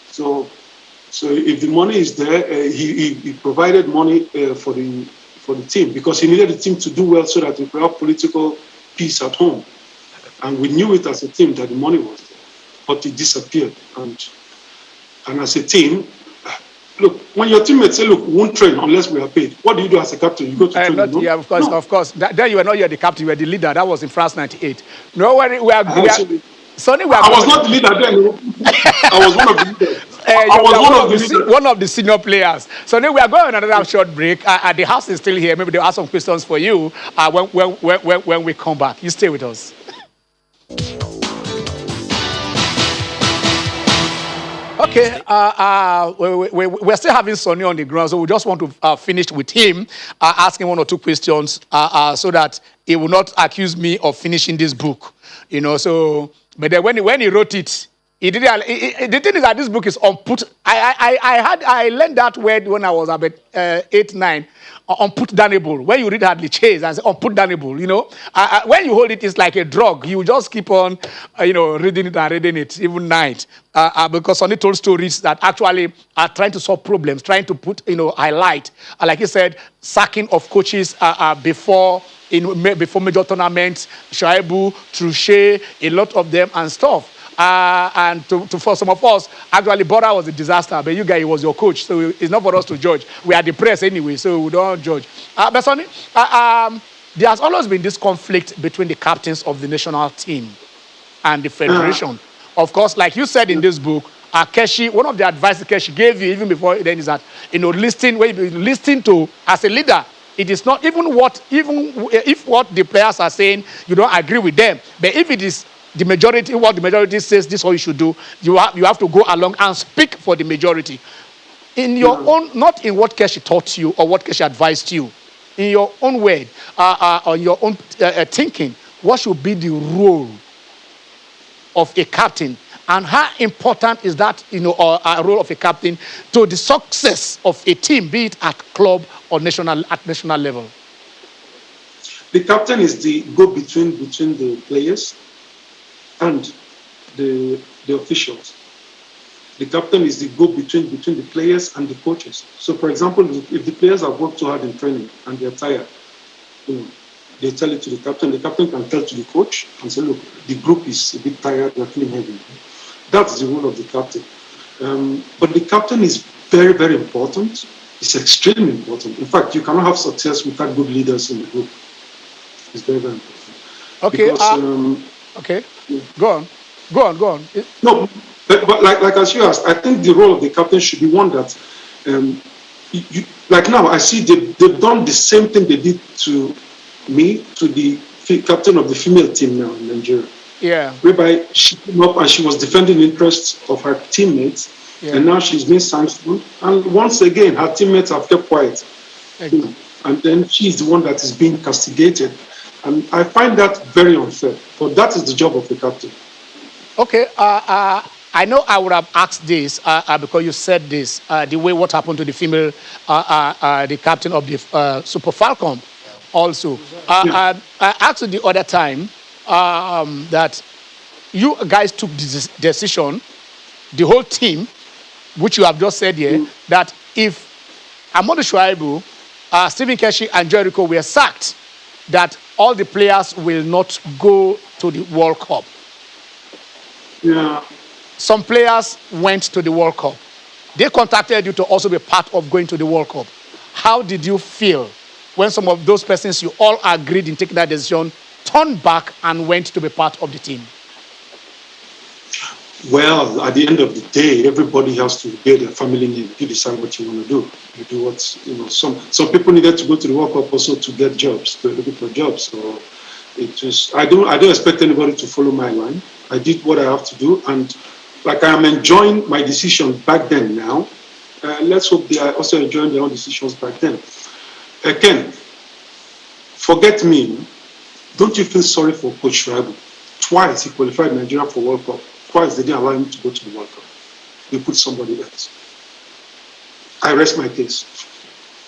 So if the money is there, he provided money for the team because he needed the team to do well so that we could have political peace at home. And we knew it as a team that the money was there, but it disappeared. And as a team, look, when your teammates say, look, we won't train unless we are paid, what do you do as a captain? You go to train? Yeah, of course, no. Of course. Then you were not yet the captain, you were the leader. That was in France 98. No worry, Sonny, I was not the leader then. I was one of the leaders. I was one of the senior players. So now we are going on another short break. The house is still here. Maybe they'll have some questions for you when we come back. You stay with us. Okay, we're still having Sonny on the ground, so we just want to finish with him, asking one or two questions so that he will not accuse me of finishing this book. So, but then when he wrote it, he didn't. The thing is that this book is unput. I learned that word when I was about 8, 9. Unputdownable. When you read Hadley Chase and say unputdownable, when you hold it, it's like a drug. You just keep on, reading it, even night. Because Sonny told stories that actually are trying to solve problems, trying to put, highlight. Like he said, sacking of coaches before major tournaments, Shaibu, Truche, a lot of them and stuff. And for some of us, actually, Bora was a disaster, but you guys, he was your coach, so it's not for us to judge. We are the press anyway, so we don't judge. But Sonny, there has always been this conflict between the captains of the national team and the federation. Of course, like you said in this book, Keshi, one of the advice Keshi gave you even before then is that, when you listen to, as a leader, it is not even if what the players are saying, you don't agree with them. But if it is what the majority says, this is what you should do, you have to go along and speak for the majority. In your own, not in what Keshi taught you or what Keshi advised you, in your own way, or your own thinking, what should be the role of a captain? And how important is that, a role of a captain to the success of a team, be it at club or national level? The captain is the go-between between the players and the officials. The captain is the go-between between the players and the coaches. So, for example, if the players have worked so hard in training and they're tired, they tell it to the captain. The captain can tell to the coach and say, look, the group is a bit tired, we're feeling heavy. That's the role of the captain. But the captain is very, very important. It's extremely important. In fact, you cannot have success without good leaders in the group. It's very, very important. Okay. Because, okay. Yeah. Go on. No, but like as you asked, I think the role of the captain should be one that, like now, I see they've done the same thing they did to me, to the captain of the female team now in Nigeria. Yeah. Whereby she came up and she was defending the interests of her teammates, and now she's been sanctioned. And once again, her teammates have kept quiet. And then she's the one that is being castigated. And I find that very unfair. But that is the job of the captain. Okay. I know I would have asked this because you said this, the way what happened to the female, the captain of the Super Falcon also. I asked you the other time that you guys took this decision, the whole team, which you have just said here, that if Amadou Shuaibu, Stephen Keshi and Jericho were sacked, that all the players will not go to the World Cup. Yeah. Some players went to the World Cup. They contacted you to also be part of going to the World Cup. How did you feel when some of those persons you all agreed in taking that decision turned back and went to be part of the team? Well, at the end of the day, everybody has to obey their family name. You decide what you want to do. You do what's, some people needed to go to the World Cup also to get jobs, to look for jobs. So it was, I don't expect anybody to follow my line. I did what I have to do, and like I am enjoying my decision back then now. Let's hope they are also enjoying their own decisions back then. Again, forget me. Don't you feel sorry for Coach Shuaibu? Twice he qualified Nigeria for World Cup. Twice they didn't allow him to go to the World Cup. They put somebody else. I rest my case.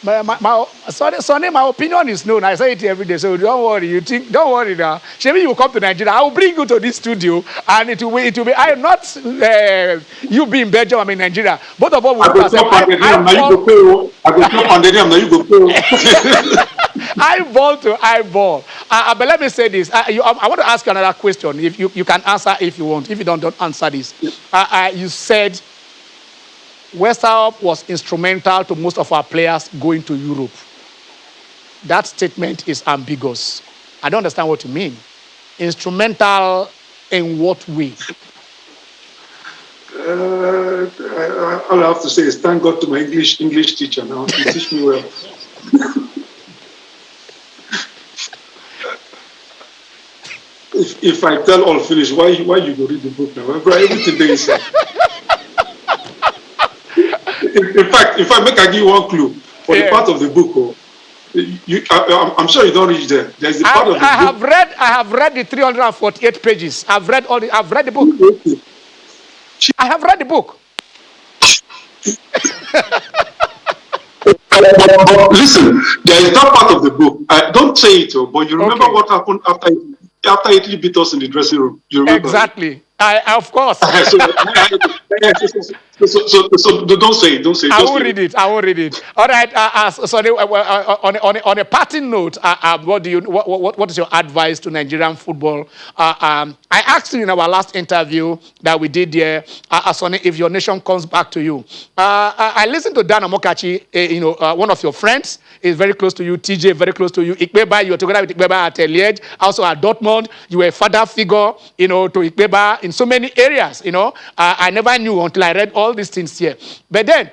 Sonny, my opinion is known. I say it every day, so don't worry. Don't worry now. Maybe you will come to Nigeria. I will bring you to this studio, and it will be. I am not you be in Belgium. I'm in Nigeria. Both of us will pass. Eyeball to eyeball. But let me say this. I want to ask you another question. If you can answer, if you want. If you don't answer this. You said Westerhoff was instrumental to most of our players going to Europe. That statement is ambiguous. I don't understand what you mean. Instrumental in what way? All I have to say is thank God to my English teacher now. He teach me well. If I tell all finish, why you go read the book now? Everything there is. In fact, if I give you one clue for the part of the book, I'm sure you don't reach there. There's the part of the book. I have read the 348 pages. I've read the book. I have read the book. Listen, there is that part of the book. Don't say it, but you remember what happened after Italy beat us in the dressing room. You remember? Exactly. Of course. So don't say it. Don't say it. I won't read it. All right. Sorry. On a parting note, what is your advice to Nigerian football? I asked you in our last interview that we did there, Sonny, if your nation comes back to you. I listened to Dan Amokachi, one of your friends, is very close to you. TJ, very close to you. Ikpeba, you were together with Ikpeba at Liège, also at Dortmund. You were a father figure, to Ikpeba in so many areas. I never knew until I read all these things here. But then,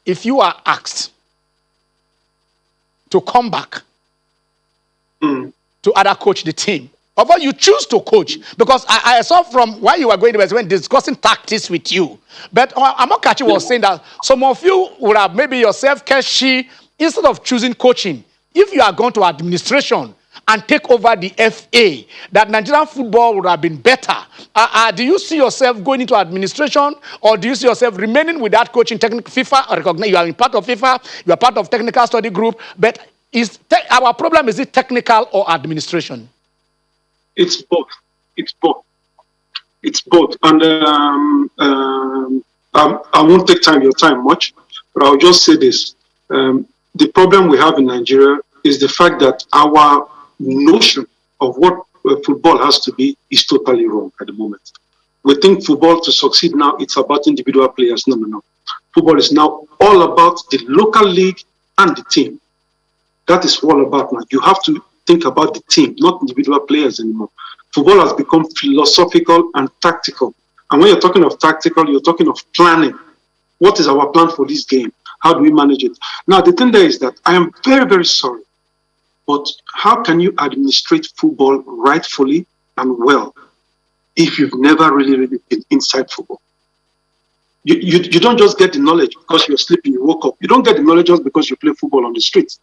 if you are asked to come back to either coach the team, or you choose to coach, because I saw from why you were going to when discussing tactics with you. But Amokachi was saying that some of you would have maybe yourself, Keshi, instead of choosing coaching, if you are going to administration and take over the FA, that Nigerian football would have been better. Do you see yourself going into administration, or do you see yourself remaining with that coaching? FIFA recognize you are part of FIFA, you are part of technical study group, but our problem, is it technical or administration? It's both. And I won't take your time much, but I'll just say this. The problem we have in Nigeria is the fact that our notion of what football has to be is totally wrong at the moment. we think football to succeed now, it's about individual players. No, no, no. Football is now all about the local league and the team. That is all about now. You have to think about the team, not individual players anymore. Football has become philosophical and tactical. And when you're talking of tactical, you're talking of planning. What is our plan for this game? How do we manage it? Now, the thing there is that I am very, very sorry, but how can you administrate football rightfully and well if you've never really been inside football? You don't just get the knowledge because you're sleeping, you woke up. You don't get the knowledge just because you play football on the streets.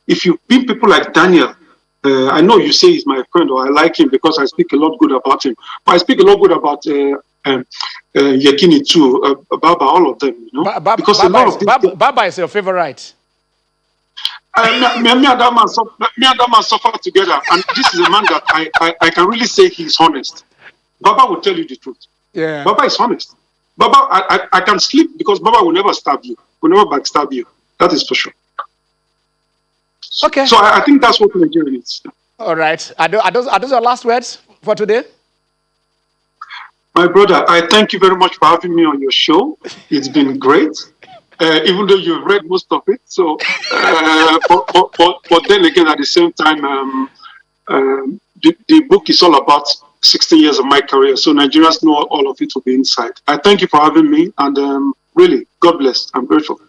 If you've been people like Daniel, I know you say he's my friend or I like him because I speak a lot good about him. But I speak a lot good about Yekini too, Baba, all of them, you know. Because Baba is your favorite. Me and that man suffer together, and this is a man that I can really say he's honest. Baba will tell you the truth. Yeah. Baba is honest. Baba, I can sleep because Baba will never stab you, will never backstab you. That is for sure. Okay. So I think that's what Nigeria needs. All right. Are those your last words for today? My brother, I thank you very much for having me on your show. It's been great. Even though you've read most of it. So, but then again, at the same time, the book is all about 16 years of my career. So Nigerians know all of it will be inside. I thank you for having me. And really, God bless. I'm grateful.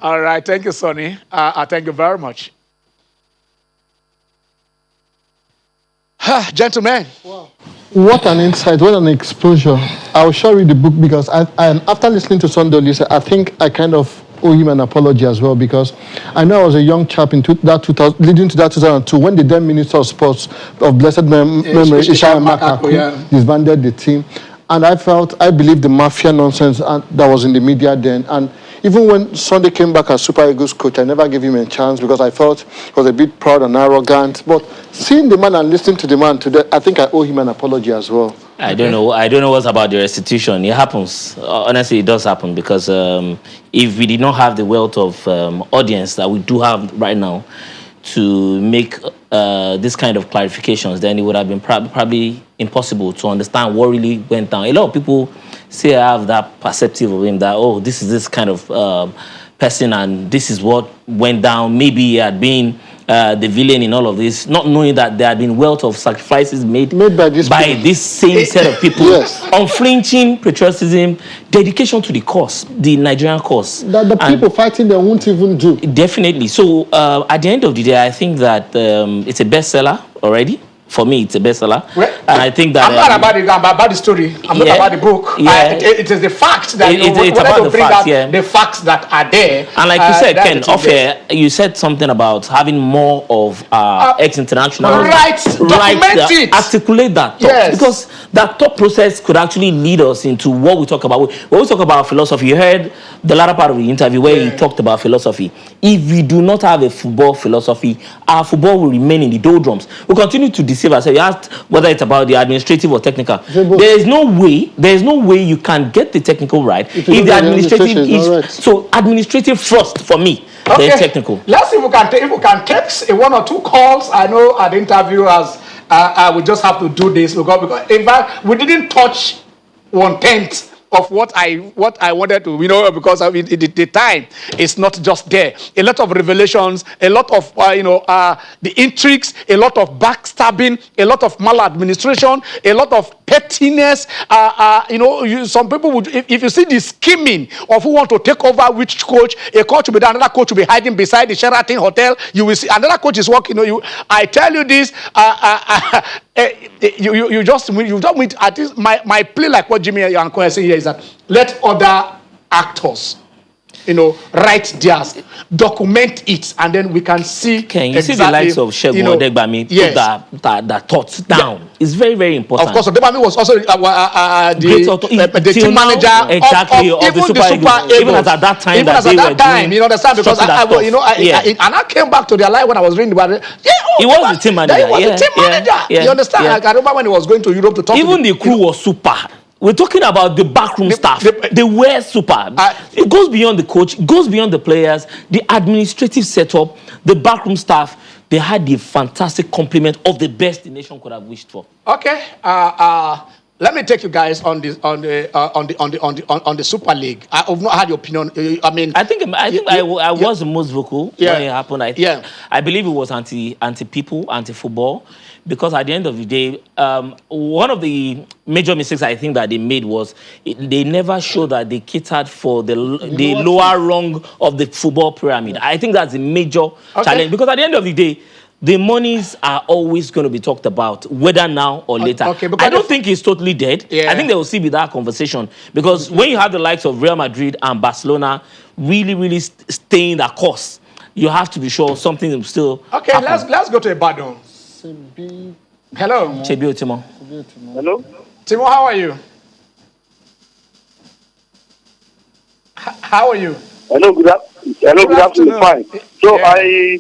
All right. Thank you, Sonny. I thank you very much. Gentlemen. Wow. What an insight, what an exposure. I'll show you the book because after listening to Sunday Oliseh, I think I kind of owe him an apology as well because I know I was a young chap in leading to that 2002 when the then Minister of Sports of blessed memory, Ishaya Makaku, disbanded the team. And I believed the mafia nonsense that was in the media then. And even when Sunday came back as Super Eagles coach, I never gave him a chance because I felt he was a bit proud and arrogant. But seeing the man and listening to the man today, I think I owe him an apology as well. I don't know what's about the restitution. It happens. Honestly, it does happen because if we did not have the wealth of audience that we do have right now to make this kind of clarifications, then it would have been probably impossible to understand what really went down. A lot of people say I have that perceptive of him that, oh, this is this kind of person and this is what went down. Maybe he had been the villain in all of this, not knowing that there had been wealth of sacrifices made by this same set of people. Yes. Unflinching patriotism, dedication to the cause, the Nigerian cause. That the people fighting they won't even do. Definitely. So at the end of the day, I think that it's a bestseller already. For me, it's a bestseller. Well, and I think that... I'm not about the story. I'm not about the book. Yeah. It is the facts that it's about the facts, the facts that are there. And like you said, Ken, off-air, you said something about having more of ex-internationals. Document it. Articulate that thought. Yes. Because that thought process could actually lead us into what we talk about. When we talk about philosophy, you heard the latter part of the interview where he talked about philosophy. If we do not have a football philosophy, our football will remain in the doldrums. We'll continue to deceive ourselves. You asked whether it's about the administrative or technical. There is no way you can get the technical right if the administrative is right. So administrative first for me, then technical. Let's see if we can text 1 or 2 calls. I know at the interview as we just have to do this because in fact we didn't touch 1/10 of what I wanted to, because the time is not just there. A lot of revelations, a lot of the intrigues, a lot of backstabbing, a lot of maladministration, a lot of pettiness. Some people would, if you see the scheming of who want to take over which coach, a coach will be there, another coach will be hiding beside the Sheraton Hotel. You will see another coach is working. I tell you this. You just meet at least my play, like what Jimmy Yanko is saying here, is that let other actors write theirs, document it, and then we can see. Can you see the likes of Shegun Odegbami put that thoughts down? Yeah. It's very, very important. Of course, Odegbami was also the team manager of the Super Eagles. Even as at that time, you understand? Because I came back to their life when I was reading about it. He was the team manager. He was the team manager. You understand? Yeah. I remember when he was going to Europe to talk. Even the crew was super. We're talking about the backroom staff. They were super. It goes beyond the coach. It goes beyond the players. The administrative setup, the backroom staff, they had the fantastic complement of the best the nation could have wished for. Okay. Let me take you guys on the Super League. I've not had your opinion. I mean, I was the most vocal when it happened. I believe it was anti-people, anti-football, because at the end of the day, one of the major mistakes I think that they made was they never showed that they catered for the lower rung of the football pyramid. I think that's a major challenge, because at the end of the day, the monies are always going to be talked about, whether now or later. I don't think it's totally dead. I think there will still be that conversation, because when you have the likes of Real Madrid and Barcelona really staying that course, you have to be sure something will still happen. Let's go to Ibadan. Hello. Chebio Timo. Hello. Timo, how are you? How are you? Hello, good afternoon. Fine. So I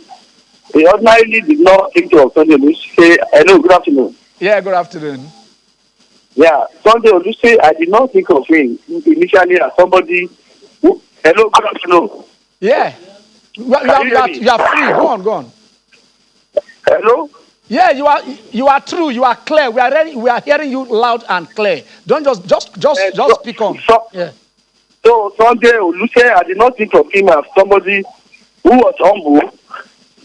ordinarily did not think of Sunday Oliseh. Hello, good afternoon. Yeah, good afternoon. Yeah, Sunday Oliseh, I did not think of him initially as somebody who... Hello, good afternoon. Yeah. You are free. Go on. Hello? Yeah, you are true. You are clear. We are hearing you loud and clear. Don't just speak on. So Sunday Oliseh, I did not think of him as somebody who was humble,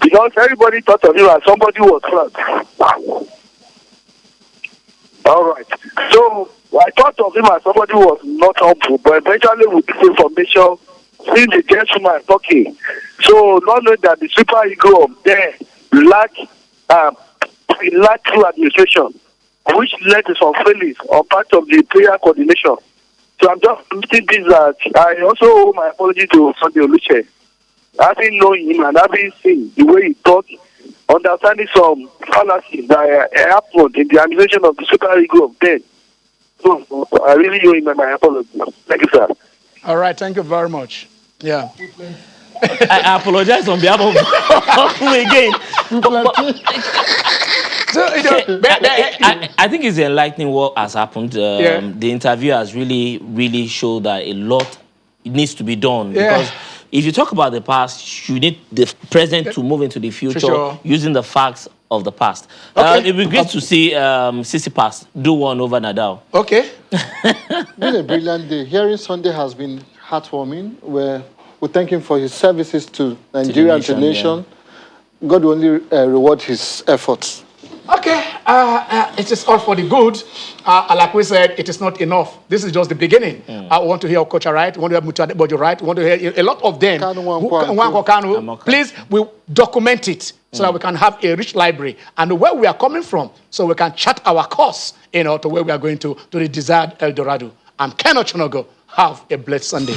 because everybody thought of him as somebody who was proud. All right. So I thought of him as somebody who was not humble, but eventually with this information, seeing the gentleman talking, so not knowing that the super ego of them lacked true administration, which led to some failings on part of the player coordination. So I'm just admitting this that I also owe my apology to Sunday Oliseh. Having known him and having seen the way he talked, understanding some fallacies that happened in the administration of the Super Ego of then. So I really owe him my apology. Thank you, sir. All right, thank you very much. Yeah. I apologize on behalf of again. I think it's enlightening what has happened. The interview has really showed that a lot needs to be done. Because if you talk about the past, you need the present to move into the future using the facts of the past. It would be great to see Tsitsipas do one over Nadal. Okay. Been a brilliant day. Hearing Sunday has been heartwarming. We thank him for his services to Nigeria and to the nation. God will only reward his efforts. Okay, it is all for the good. Like we said, it is not enough. This is just the beginning. I want to hear Coach Wright, want to hear Mutuade Bojo Wright, want to hear a lot of them. Please, we document it so that we can have a rich library and where we are coming from, so we can chart our course, to where we are going to the desired El Dorado. I'm Ken Ochonogo. Have a blessed Sunday.